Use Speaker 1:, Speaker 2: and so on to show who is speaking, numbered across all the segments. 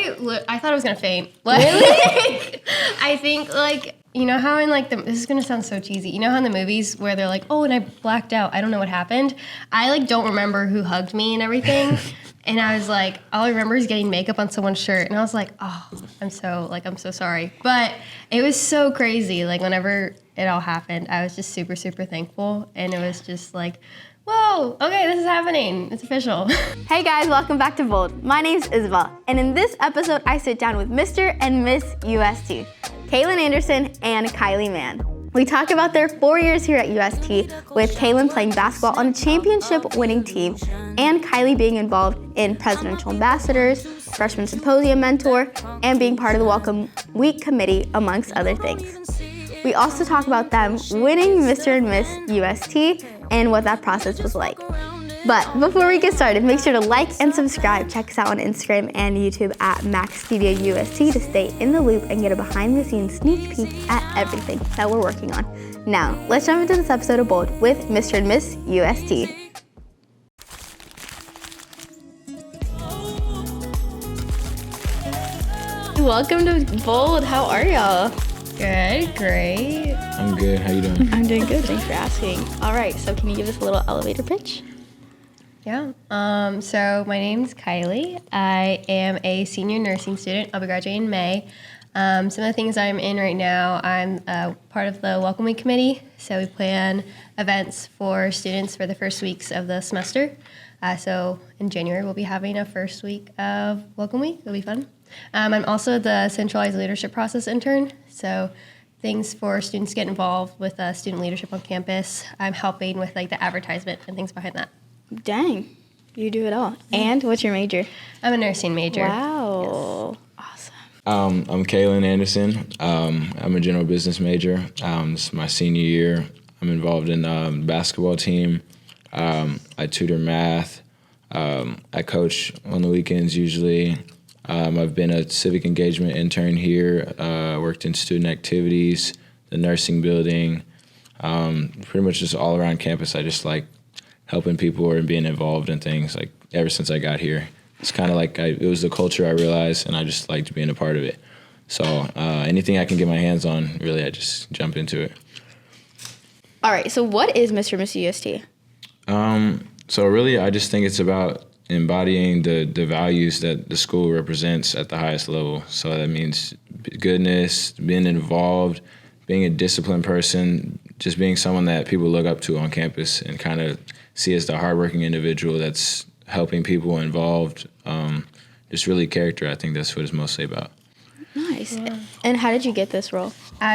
Speaker 1: I thought I was gonna faint.
Speaker 2: Really?
Speaker 1: I think, like, you know how in, like, this is gonna sound so cheesy. You know how in the movies where they're like, oh, and I blacked out. I don't know what happened. I, like, don't remember who hugged me and everything. And I was like, all I remember is getting makeup on someone's shirt. And I was like, oh, I'm so sorry. But it was so crazy. Like, whenever it all happened, I was just super, super thankful. And it was just like, whoa, okay, this is happening. It's official.
Speaker 2: Hey guys, welcome back to Bold. My name's Isabel, and in this episode, I sit down with Mr. and Miss UST, Calen Anderson and Kailee Mann. We talk about their 4 years here at UST, with Calen playing basketball on a championship-winning team, and Kailee being involved in presidential ambassadors, freshman symposium mentor, and being part of the Welcome Week committee, amongst other things. We also talk about them winning Mr. and Miss UST and what that process was like. But before we get started, make sure to like and subscribe. Check us out on Instagram and YouTube at MaxPediaUST to stay in the loop and get a behind-the-scenes sneak peek at everything that we're working on. Now, let's jump into this episode of Bold with Mr. and Miss UST. Welcome to Bold. How are y'all?
Speaker 1: Good, great.
Speaker 3: I'm good. How you doing?
Speaker 2: I'm doing good. Thanks for asking. All right, so can you give us a little elevator pitch?
Speaker 1: Yeah. So my name's Kailee. I am a senior nursing student. I'll be graduating in May. Some of the things I'm in right now, I'm part of the Welcome Week committee. So we plan events for students for the first weeks of the semester. So in January, we'll be having a first week of Welcome Week. It'll be fun. I'm also the centralized leadership process intern. So things for students to get involved with student leadership on campus. I'm helping with, like, the advertisement and things behind that.
Speaker 2: Dang, you do it all. And what's your major?
Speaker 1: I'm a nursing major.
Speaker 2: Wow,
Speaker 1: Yes.
Speaker 2: awesome.
Speaker 3: I'm Calen Anderson. I'm a general business major. This is my senior year. I'm involved in the basketball team. I tutor math. I coach on the weekends usually. I've been a civic engagement intern here, worked in student activities, the nursing building, pretty much just all around campus. I just like helping people and being involved in things, like, ever since I got here. It's kind of like it was the culture I realized, and I just liked being a part of it. So anything I can get my hands on, really, I just jump into it.
Speaker 2: All right, so what is Mr. and Miss UST?
Speaker 3: So really, I just think it's about embodying the values that the school represents at the highest level. So that means goodness, being involved, being a disciplined person, just being someone that people look up to on campus and kind of see as the hardworking individual that's helping people involved. Just really character. I think that's what it's mostly about.
Speaker 2: Nice. Yeah. And how did you get this role?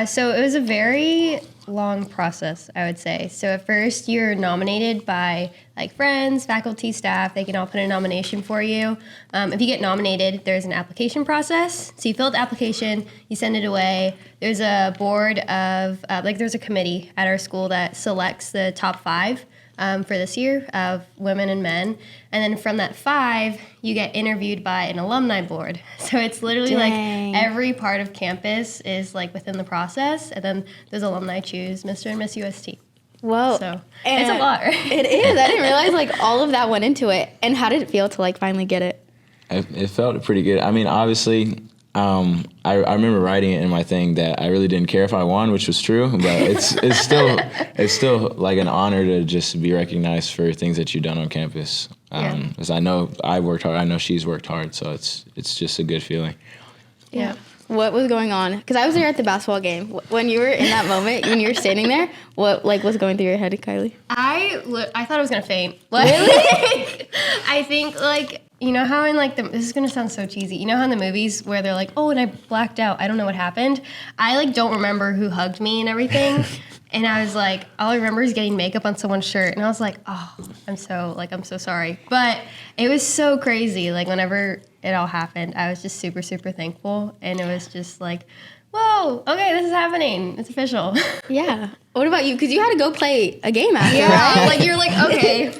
Speaker 1: So it was a very long process, I would say. So at first, you're nominated by, like, friends, faculty, staff. They can all put a nomination for you. If you get nominated, there's an application process. So you fill out the application, you send it away. There's a board of, there's a committee at our school that selects the top 5 for this year of women and men. And then from that 5, you get interviewed by an alumni board. So it's literally like every part of campus is, like, within the process. And then those alumni choose Mr. and Miss UST.
Speaker 2: Whoa.
Speaker 1: So it's a lot.
Speaker 2: It is. I didn't realize, like, all of that went into it. And how did it feel to, like, finally get it?
Speaker 3: It felt pretty good. I mean, obviously, I remember writing it in my thing that I really didn't care if I won, which was true, but it's still like an honor to just be recognized for things that you've done on campus. Because I know I worked hard, I know she's worked hard, so it's just a good feeling.
Speaker 2: Yeah. What was going on? Because I was there at the basketball game. When you were in that moment, when you were standing there, what, like, was going through your head, Kailee?
Speaker 1: I thought I was gonna faint.
Speaker 2: Really?
Speaker 1: I think, like, you know how in, like, this is gonna sound so cheesy. You know how in the movies where they're like, oh, and I blacked out. I don't know what happened. I, like, don't remember who hugged me and everything. And I was like, all I remember is getting makeup on someone's shirt. And I was like, oh, I'm so sorry. But it was so crazy. Like, whenever it all happened, I was just super, super thankful. And it was just like, whoa, okay, this is happening. It's official.
Speaker 2: Yeah. What about you? Because you had to go play a game after,
Speaker 1: Yeah,
Speaker 2: right?
Speaker 1: like you're like, okay.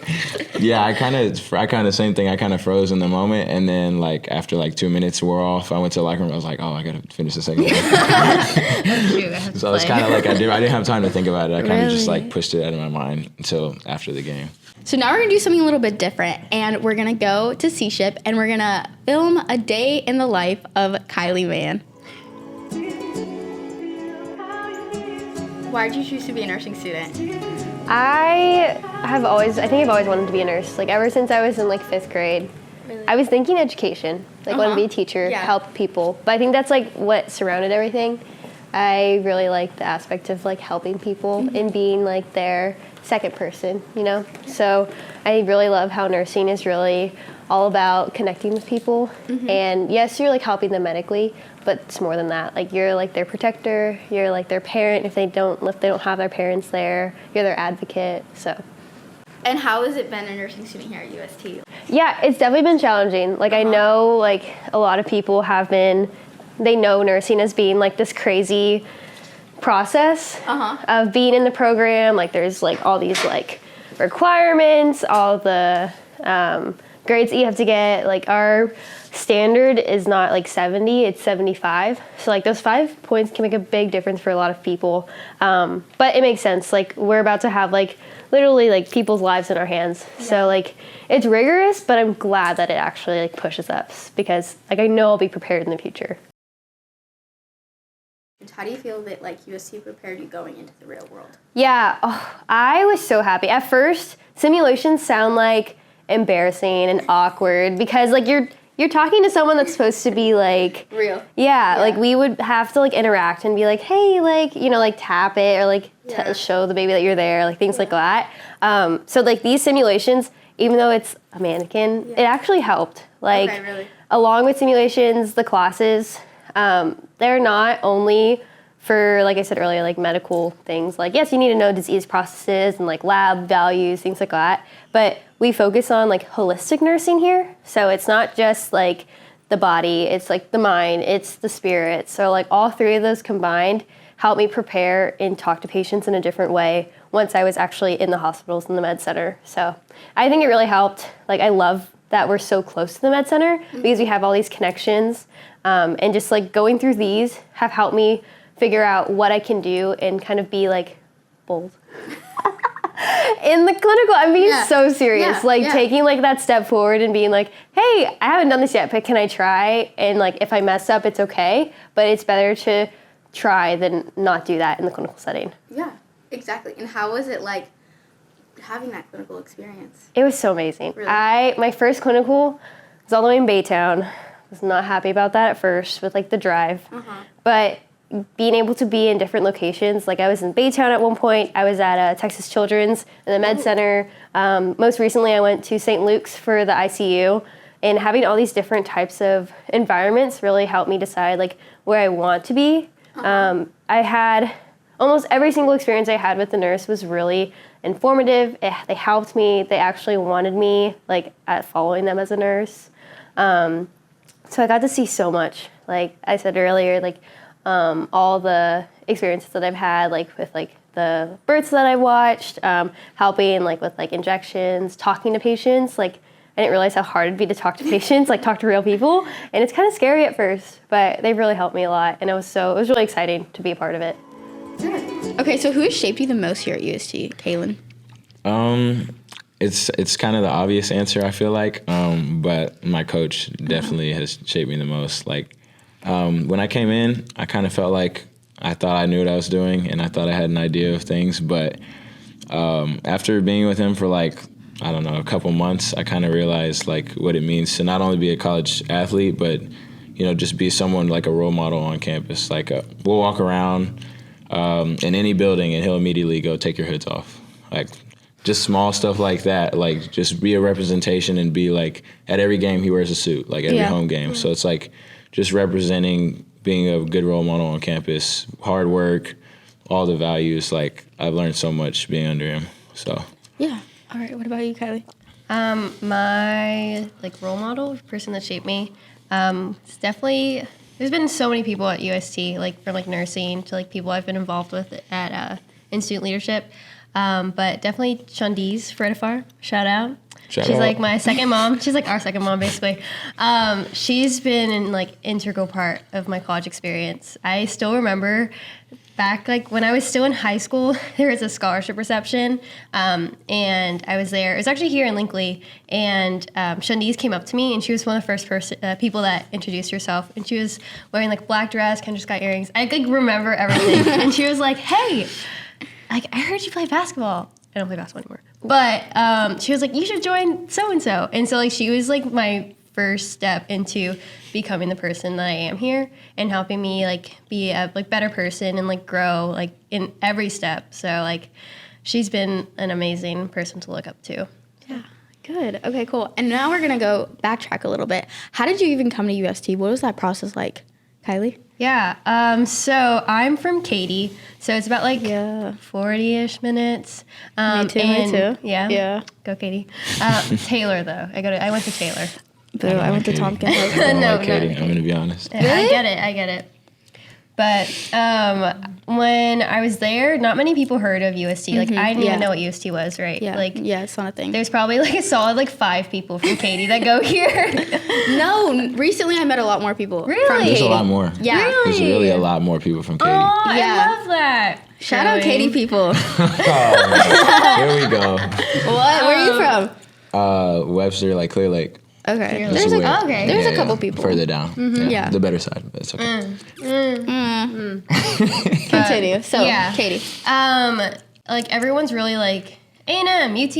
Speaker 3: Yeah, I kind of same thing. I kind of froze in the moment, and then like after like 2 minutes wore off, I went to the locker room. I was like, oh, I gotta finish the second game.
Speaker 1: That's true. I have to
Speaker 3: So it's
Speaker 1: play.
Speaker 3: kind of like I didn't have time to think about it. I kind of just
Speaker 2: Really?
Speaker 3: like pushed it out of my mind until after the game.
Speaker 2: So now we're gonna do something a little bit different, and we're gonna go to Sea Ship, and we're gonna film a day in the life of Kailee Mann. Why did you choose to be a nursing student?
Speaker 1: I think I've always wanted to be a nurse. Like ever since I was in like 5th grade,
Speaker 2: Really?
Speaker 1: I was thinking education. Like wanted to be a teacher,
Speaker 2: Yeah.
Speaker 1: help people. But I think that's like what surrounded everything. I really like the aspect of like helping people and being like their second person, you know? So I really love how nursing is really all about connecting with people. And yes, you're like helping them medically, but it's more than that. Like you're like their protector, you're like their parent if they don't have their parents there, you're their advocate. So
Speaker 2: And how has it been a nursing student here at UST?
Speaker 1: yeah, it's definitely been challenging. Like I know like a lot of people they know nursing as being like this crazy process of being in the program. Like there's like all these like requirements, all the grades that you have to get. Like our standard is not like 70, it's 75. So like those 5 points can make a big difference for a lot of people. But it makes sense. Like we're about to have like literally like people's lives in our hands. So like it's rigorous, but I'm glad that it actually like pushes us because like I know I'll be prepared in the future.
Speaker 2: How do you feel that like UST prepared you going into the real world?
Speaker 1: Yeah, I was so happy. At first, simulations sound like embarrassing and awkward because like you're talking to someone that's supposed to be like
Speaker 2: Real.
Speaker 1: yeah, like we would have to like interact and be like, hey, like, you know, like tap it or like show the baby that you're there, like things like that. So like these simulations, even though it's a mannequin, it actually helped. Like
Speaker 2: Okay, really?
Speaker 1: along with simulations, the classes, they're not only for, like I said earlier, like medical things. Like, yes, you need to know disease processes and like lab values, things like that. But we focus on like holistic nursing here. So it's not just like the body, it's like the mind, it's the spirit. So like all 3 of those combined helped me prepare and talk to patients in a different way once I was actually in the hospitals and the med center. So I think it really helped. Like I love that we're so close to the med center because we have all these connections. And just like going through these have helped me figure out what I can do and kind of be like bold. In the clinical, I'm being so serious. Taking like that step forward and being like, hey, I haven't done this yet, but can I try? And like if I mess up, it's okay. But it's better to try than not do that in the clinical setting.
Speaker 2: Yeah, exactly. And how was it like having that clinical experience?
Speaker 1: It was so amazing.
Speaker 2: Really?
Speaker 1: My first clinical was all the way in Baytown. I was not happy about that at first with like the drive. But being able to be in different locations, like I was in Baytown at one point, I was at Texas Children's in the Med Center. Most recently I went to St. Luke's for the ICU, and having all these different types of environments really helped me decide like where I want to be. I had almost every single experience I had with the nurse was really informative. They helped me. They actually wanted me like at following them as a nurse. So I got to see so much. Like I said earlier, like all the experiences that I've had, like with like the births that I watched, helping like with like injections, talking to patients. Like I didn't realize how hard it'd be to talk to patients, like talk to real people, and it's kind of scary at first, but they've really helped me a lot, and it was really exciting to be a part of it.
Speaker 2: Okay, so who has shaped you the most here at UST, Calen?
Speaker 3: It's kind of the obvious answer, I feel like, but my coach definitely has shaped me the most. Like when I came in, I kind of felt like I thought I knew what I was doing, and I thought I had an idea of things, but after being with him for like, I don't know, a couple months, I kind of realized like what it means to not only be a college athlete, but you know, just be someone like a role model on campus. Like we'll walk around in any building, and he'll immediately go, take your hoods off. Like just small stuff like that. Like just be a representation and be like at every game he wears a suit, like every home game. So it's like just representing, being a good role model on campus, hard work, all the values. Like I've learned so much being under him. So
Speaker 2: Yeah. All right. What about you, Kailee?
Speaker 1: My like role model, person that shaped me, it There's been so many people at UST, like from like nursing to like people I've been involved with at in student leadership. But definitely Shandiz Fredifar, shout out. She's like my second mom. She's like our second mom, basically. She's been an like integral part of my college experience. I still remember back like when I was still in high school, there was a scholarship reception, and I was there. It was actually here in Linkley, and Shandiz came up to me, and she was one of the first people that introduced herself, and she was wearing like black dress, kind of just got earrings. I like remember everything, and she was like, "Hey, like I heard you play basketball." I don't play basketball anymore, but she was like, "You should join so and so," and so like she was like my first step into becoming the person that I am here and helping me like be a like better person and like grow like in every step. So like she's been an amazing person to look up to.
Speaker 2: Yeah, good. Okay, cool. And now we're gonna go backtrack a little bit. How did you even come to UST? What was that process like, Kailee?
Speaker 1: Yeah, so I'm from Katy, so it's about like 40-ish minutes.
Speaker 2: Me too.
Speaker 1: Yeah.
Speaker 2: Yeah.
Speaker 1: Go Katy. Taylor though, I went to Taylor.
Speaker 2: Boo, I went to Tompkins.
Speaker 3: I don't
Speaker 1: No,
Speaker 3: like Katie, I'm gonna be honest.
Speaker 1: Really? I get it. But when I was there, not many people heard of UST. Like I didn't even know what UST was, right?
Speaker 2: Yeah.
Speaker 1: Like
Speaker 2: it's not a thing.
Speaker 1: there's probably like a solid like 5 people from Katy that go here.
Speaker 2: No, recently I met a lot more people.
Speaker 1: Really?
Speaker 2: From
Speaker 3: There's
Speaker 2: Katy.
Speaker 3: a lot more.
Speaker 2: Yeah.
Speaker 1: Really?
Speaker 3: There's really a lot more people from Katy.
Speaker 1: Oh,
Speaker 2: Yeah.
Speaker 1: I love that.
Speaker 2: Shout out Katy people.
Speaker 3: Oh, here we go.
Speaker 2: What? Where are you from?
Speaker 3: Webster, like Clear Lake.
Speaker 2: Okay.
Speaker 3: This is
Speaker 2: There's
Speaker 3: where-
Speaker 1: okay.
Speaker 2: There's a couple people.
Speaker 3: Further down.
Speaker 2: Yeah.
Speaker 3: The better side, but it's okay.
Speaker 2: Continue. So,
Speaker 1: yeah.
Speaker 2: Katy.
Speaker 1: Like everyone's really like A&M, UT.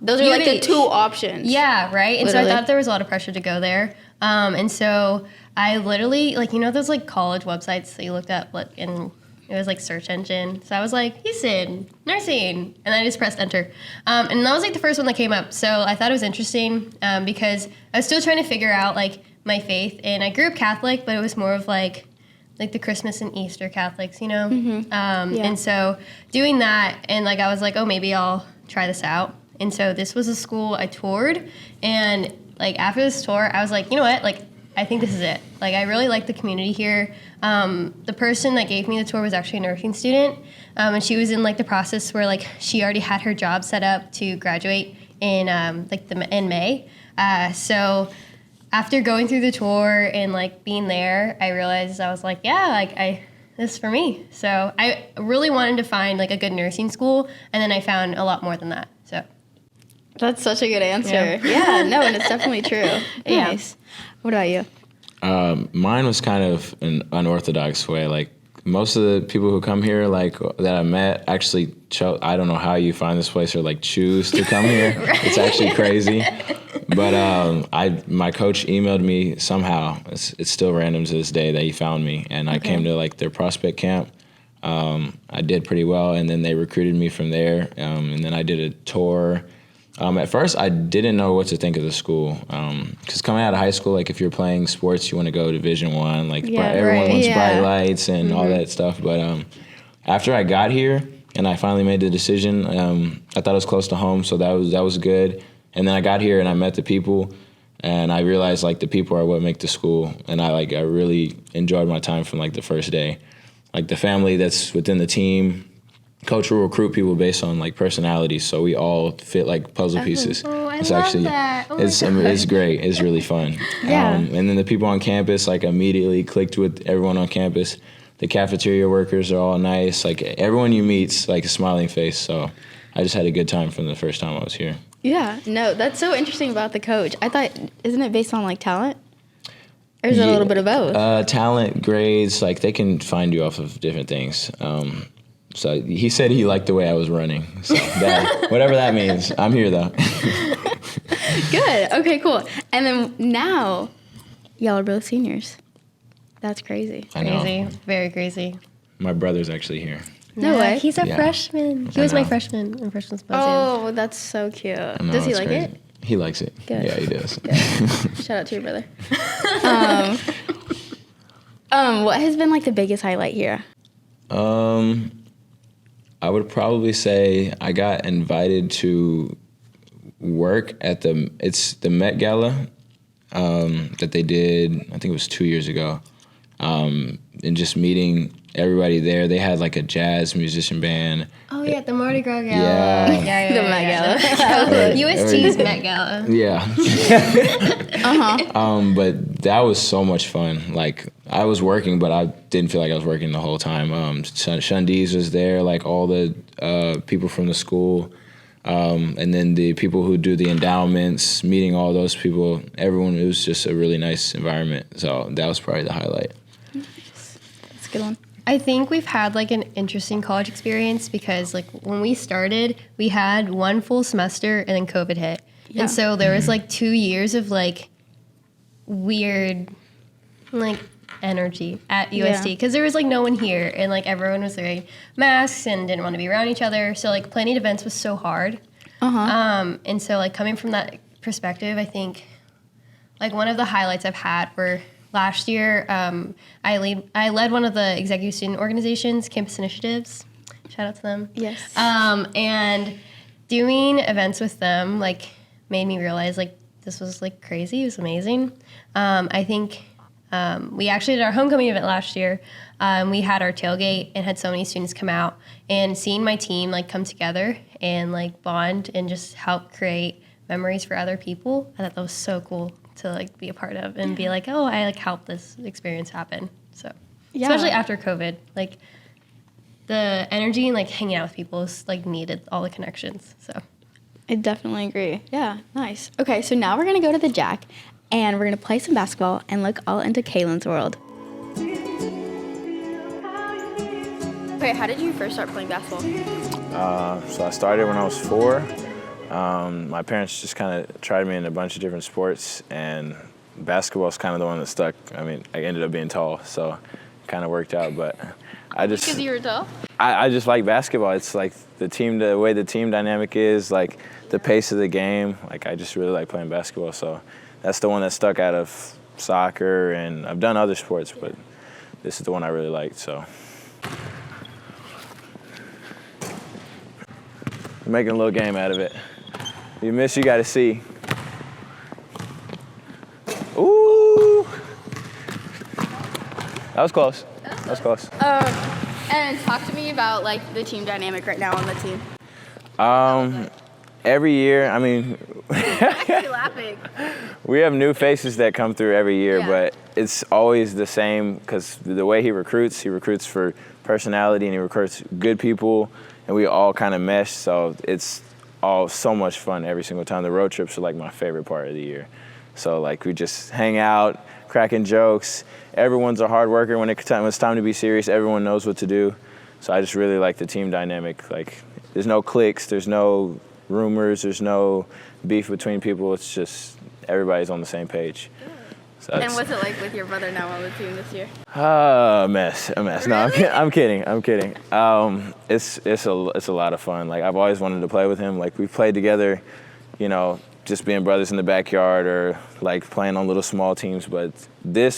Speaker 2: Those are like the
Speaker 1: UH.
Speaker 2: 2 options.
Speaker 1: Yeah, right. And
Speaker 2: Literally.
Speaker 1: so I thought there was a lot of pressure to go there. And so I literally like those like college websites that you looked up like and it was like search engine. So I was like Houston nursing, and I just pressed enter. And that was like the first one that came up. So I thought it was interesting because I was still trying to figure out like my faith, and I grew up Catholic, but it was more of like the Christmas and Easter Catholics, you know? And so doing that, and like I was like, oh, maybe I'll try this out. And so this was a school I toured, and like after this tour, I was like, you know what? Like I think this is it. Like I really like the community here. The person that gave me the tour was actually a nursing student, and she was in like the process where like she already had her job set up to graduate in in May. So after going through the tour and like being there, I realized I was like, yeah, like this is for me. So I really wanted to find like a good nursing school, and then I found a lot more than that. So
Speaker 2: That's such a good answer.
Speaker 1: Yeah.
Speaker 2: No, and it's definitely true.
Speaker 1: Yeah.
Speaker 2: Nice. What about you?
Speaker 3: Mine was kind of an unorthodox way. Like most of the people who come here, like that I met, actually I don't know how you find this place or like choose to come here. Right. It's actually crazy. But my coach emailed me somehow. It's still random to this day that he found me, and I came to like their prospect camp. I did pretty well, and then they recruited me from there. And then I did a tour. At first, I didn't know what to think of the school, because coming out of high school, like if you're playing sports, you want to go Division I. Like everyone wants bright lights and all that stuff. But after I got here and I finally made the decision, I thought it was close to home, so that was good. And then I got here and I met the people, and I realized like the people are what make the school, and I really enjoyed my time from like the first day. Like the family that's within the team. Coach will recruit people based on like personalities, so we all fit like puzzle pieces.
Speaker 1: Oh, I
Speaker 3: it's
Speaker 1: love
Speaker 3: actually
Speaker 1: that. Oh
Speaker 3: it's great. It's really fun.
Speaker 2: Yeah.
Speaker 3: And then the people on campus like immediately clicked with everyone on campus. The cafeteria workers are all nice. Like everyone you meet's like a smiling face. So I just had a good time from the first time I was here.
Speaker 2: Yeah. No, that's so interesting about the coach. I thought, isn't it based on like talent? Or is it a little bit of both?
Speaker 3: Talent, grades, like they can find you off of different things. So he said he liked the way I was running. So whatever that means, I'm here though.
Speaker 2: Good. Okay, cool. And then now, y'all are both seniors. That's crazy.
Speaker 3: I know.
Speaker 1: crazy, very crazy.
Speaker 3: My brother's actually here.
Speaker 2: No way.
Speaker 1: He's a
Speaker 3: Yeah.
Speaker 1: freshman. He
Speaker 3: I
Speaker 1: was my
Speaker 3: know.
Speaker 1: freshman in freshman symposium.
Speaker 2: Oh, that's so cute.
Speaker 3: I know,
Speaker 2: Does he
Speaker 3: it's
Speaker 2: like
Speaker 3: crazy.
Speaker 2: it?
Speaker 3: He likes it.
Speaker 2: Good.
Speaker 3: Yeah, he does.
Speaker 2: Shout out to your brother. What has been like the biggest highlight here?
Speaker 3: I would probably say I got invited to work at the Met Gala that they did, I think it was 2 years ago. and just meeting everybody there. They had like a jazz musician band.
Speaker 1: Oh yeah, the Mardi Gras Gala.
Speaker 3: Yeah.
Speaker 2: The Met Gala.
Speaker 1: UST's Met Gala.
Speaker 3: Yeah. But that was so much fun. Like, I was working, but I didn't feel like I was working the whole time. Shundees was there, like all the people from the school. And then the people who do the endowments, meeting all those people, everyone, it was just a really nice environment. So that was probably the highlight.
Speaker 2: That's a good one.
Speaker 1: I think we've had like an interesting college experience because like when we started, we had one full semester and then COVID hit.
Speaker 2: Yeah.
Speaker 1: And so there was like 2 years of like weird like energy at UST because there was like no one here and like everyone was wearing masks and didn't want to be around each other. So like planning events was so hard. And so like coming from that perspective, I think like one of the highlights I've had were last year, I led one of the executive student organizations, Campus Initiatives. Shout out to them.
Speaker 2: Yes.
Speaker 1: And doing events with them like made me realize like this was like crazy. It was amazing. I think we actually did our homecoming event last year. We had our tailgate and had so many students come out, and seeing my team like come together and like bond and just help create memories for other people. I thought that was so cool to like be a part of and be like, oh, I like helped this experience happen. So especially after COVID, like the energy and like hanging out with people is like needed, all the connections. So
Speaker 2: I definitely agree. Yeah, nice. Okay, so now we're gonna go to the JAAC and we're gonna play some basketball and look all into Calen's world. Okay, how did you first start playing basketball?
Speaker 3: So I started when I was 4. My parents just kind of tried me in a bunch of different sports, and basketball is kind of the one that stuck. I mean, I ended up being tall, so it kind of worked out. But I just
Speaker 2: Because you were tall?
Speaker 3: I just like basketball. It's like the way the team dynamic is, like the pace of the game. Like I just really like playing basketball. So that's the one that stuck out of soccer, and I've done other sports, but this is the one I really liked. So. Making a little game out of it. If you miss, you got to see. Ooh. That was close. That was close.
Speaker 2: And talk to me about like the team dynamic right now on the team.
Speaker 3: Every year, I mean,
Speaker 2: You're laughing.
Speaker 3: we have new faces that come through every year,
Speaker 2: Yeah.
Speaker 3: but it's always the same because the way he recruits for personality and he recruits good people, and we all kind of mesh, so it's all so much fun every single time. The road trips are like my favorite part of the year. So like we just hang out, cracking jokes. Everyone's a hard worker. When it's time to be serious, everyone knows what to do. So I just really like the team dynamic. Like there's no cliques, there's no rumors, there's no beef between people. It's just everybody's on the same page. So
Speaker 2: And what's it like with your brother now on the team this year?
Speaker 3: a mess.
Speaker 2: Really?
Speaker 3: No, I'm kidding. It's a lot of fun. Like I've always wanted to play with him. Like we've played together, you know, just being brothers in the backyard or like playing on little small teams. But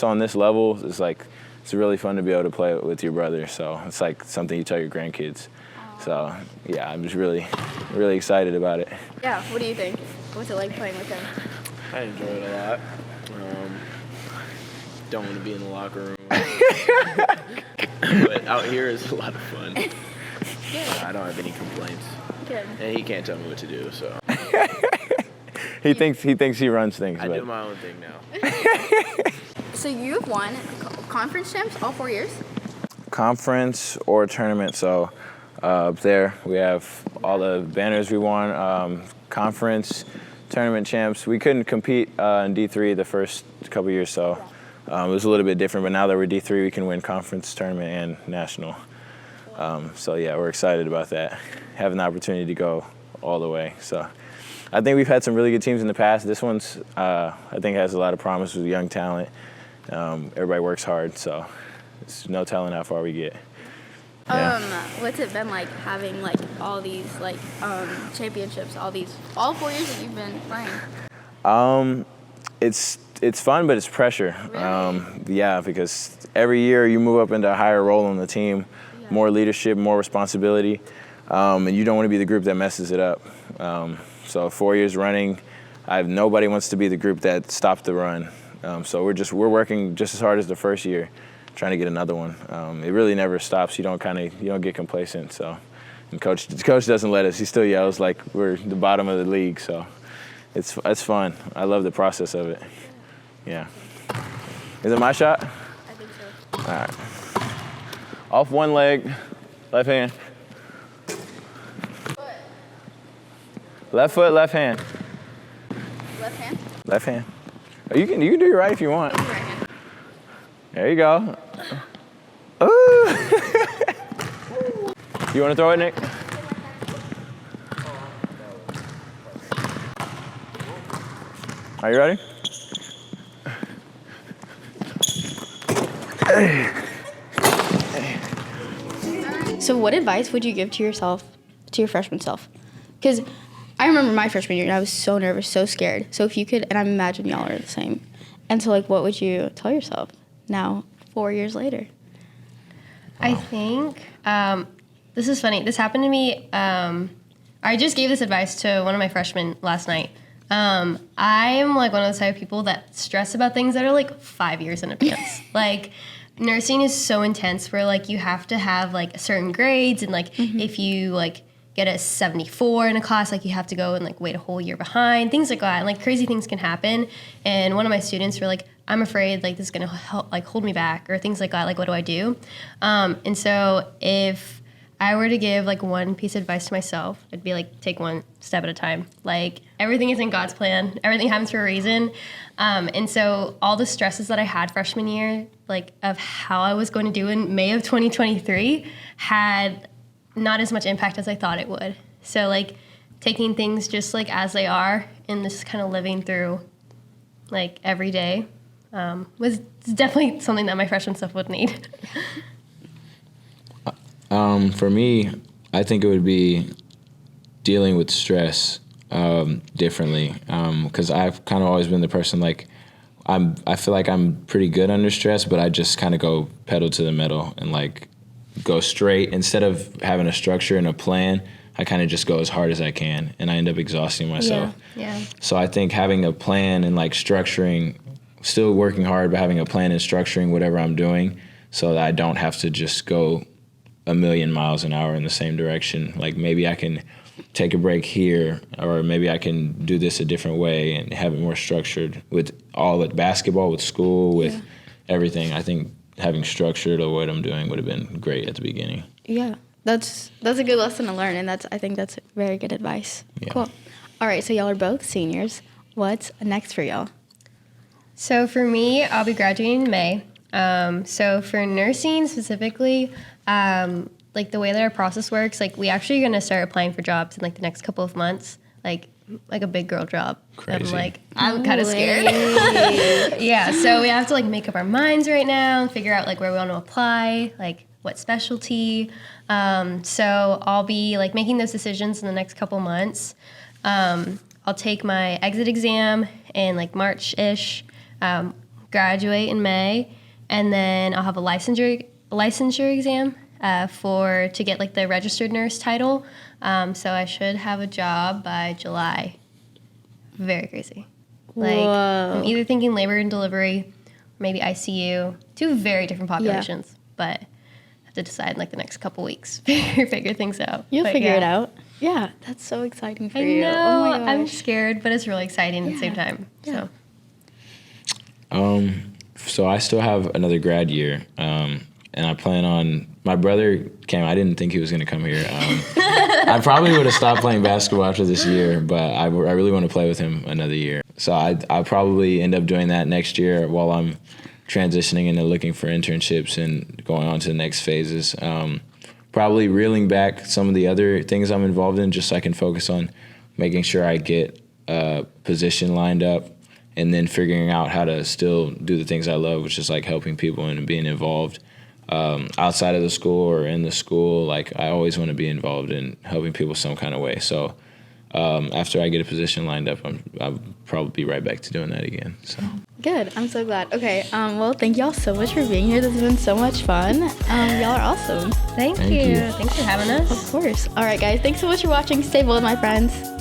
Speaker 3: on this level is like it's really fun to be able to play with your brother. So it's like something you tell your grandkids. So yeah, I'm just really excited about it.
Speaker 2: Yeah, what do you think? What's it like playing with him?
Speaker 4: I enjoy it a lot. Don't want to be in the locker room. But out here is a lot of fun.
Speaker 2: Good.
Speaker 4: I don't have any complaints.
Speaker 2: Good.
Speaker 4: And he can't tell me what to do, so
Speaker 3: He thinks he runs things.
Speaker 4: I
Speaker 3: but
Speaker 4: do my own thing now.
Speaker 2: So you've won conference champs all 4 years?
Speaker 3: Conference or tournament. So up there we have all the banners we won. Conference, tournament champs. We couldn't compete in D3 the first couple years, so it was a little bit different. But now that we're D3, we can win conference, tournament, and national. So yeah, we're excited about that. Having the opportunity to go all the way. So I think we've had some really good teams in the past. This one's I think has a lot of promise with young talent. Everybody works hard, so it's no telling how far we get. Yeah.
Speaker 2: What's it been like having like all these like championships, all 4 years that you've been playing?
Speaker 3: It's fun, but it's pressure.
Speaker 2: Really?
Speaker 3: Yeah, because every year you move up into a higher role on the team, more leadership, more responsibility, and you don't want to be the group that messes it up. So 4 years running, nobody wants to be the group that stopped the run. So we're working just as hard as the first year trying to get another one. It really never stops. You don't get complacent. So, and coach doesn't let us. He still yells like we're the bottom of the league. So, it's fun. I love the process of it. Yeah. Is it my shot?
Speaker 2: I think so.
Speaker 3: All right. Off one leg, left hand. Left foot, left hand.
Speaker 2: Left hand?
Speaker 3: Left hand. Oh, you can do your right if you want.
Speaker 2: Right hand.
Speaker 3: There you go. Ooh. You want to throw it, Nick? Are you ready?
Speaker 2: So what advice would you give to your freshman self? Because I remember my freshman year and I was so nervous, so scared. So if you could, and I imagine y'all are the same. And so like, what would you tell yourself now, 4 years later?
Speaker 1: I think this is funny. This happened to me. I just gave this advice to one of my freshmen last night. I am like one of those type of people that stress about things that are like 5 years in advance. Like nursing is so intense where like you have to have like certain grades and like if you like get a 74 in a class, like you have to go and like wait a whole year behind, things like that. And like crazy things can happen. And one of my students were like, I'm afraid like this is gonna help like hold me back or things like that. Like what do I do? And so if I were to give like one piece of advice to myself, it'd be like take one step at a time. Like everything is in God's plan. Everything happens for a reason. And so all the stresses that I had freshman year, like of how I was going to do in May of 2023 had not as much impact as I thought it would. So like taking things just like as they are and just kind of living through like every day was definitely something that my freshman self would need.
Speaker 3: For me, I think it would be dealing with stress differently because I've kind of always been the person like I feel like I'm pretty good under stress, but I just kind of go pedal to the metal and like go straight instead of having a structure and a plan. I kind of just go as hard as I can, and I end up exhausting myself.
Speaker 1: Yeah.
Speaker 3: So I think having a plan and like structuring, still working hard, but having a plan and structuring whatever I'm doing, so that I don't have to just go a million miles an hour in the same direction. Like maybe I can take a break here, or maybe I can do this a different way and have it more structured with basketball, with school, with everything. I think having structure to what I'm doing would have been great at the beginning.
Speaker 2: Yeah, that's a good lesson to learn, and I think that's very good advice.
Speaker 3: Yeah.
Speaker 2: Cool. All right, so y'all are both seniors. What's next for y'all?
Speaker 1: So for me, I'll be graduating in May. So for nursing specifically, like the way that our process works, like we actually are going to start applying for jobs in like the next couple of months, like a big girl job.
Speaker 3: Crazy.
Speaker 1: I'm kind of scared. Yeah, so we have to like make up our minds right now and figure out like where we want to apply, like what specialty. So I'll be like making those decisions in the next couple months. I'll take my exit exam in like March-ish, graduate in May, and then I'll have a licensure exam to get like the registered nurse title. So I should have a job by July. Very crazy. Like
Speaker 2: Whoa.
Speaker 1: I'm either thinking labor and delivery, maybe ICU, two very different populations, but I have to decide in like the next couple weeks, figure things out.
Speaker 2: You'll
Speaker 1: But
Speaker 2: figure
Speaker 1: yeah.
Speaker 2: it out. Yeah, that's so exciting for
Speaker 1: I
Speaker 2: you.
Speaker 1: know.
Speaker 2: Oh my gosh.
Speaker 1: I'm scared, but it's really exciting at the same time.
Speaker 2: Yeah.
Speaker 3: So I still have another grad year, and I plan on. My brother came. I didn't think he was going to come here. I probably would have stopped playing basketball after this year, but I really want to play with him another year. So I'll probably end up doing that next year while I'm transitioning into looking for internships and going on to the next phases. Probably reeling back some of the other things I'm involved in just so I can focus on making sure I get a position lined up and then figuring out how to still do the things I love, which is like helping people and being involved outside of the school or in the school. Like I always want to be involved in helping people some kind of way. So after I get a position lined up, I'll probably be right back to doing that again. So
Speaker 2: Good. I'm so glad. Okay. Well, thank y'all so much for being here. This has been so much fun. Y'all are awesome.
Speaker 1: Thank
Speaker 3: Thank
Speaker 1: you.
Speaker 3: you.
Speaker 1: Thanks for having us.
Speaker 2: Of course. All right, guys. Thanks so much for watching. Stay bold, my friends.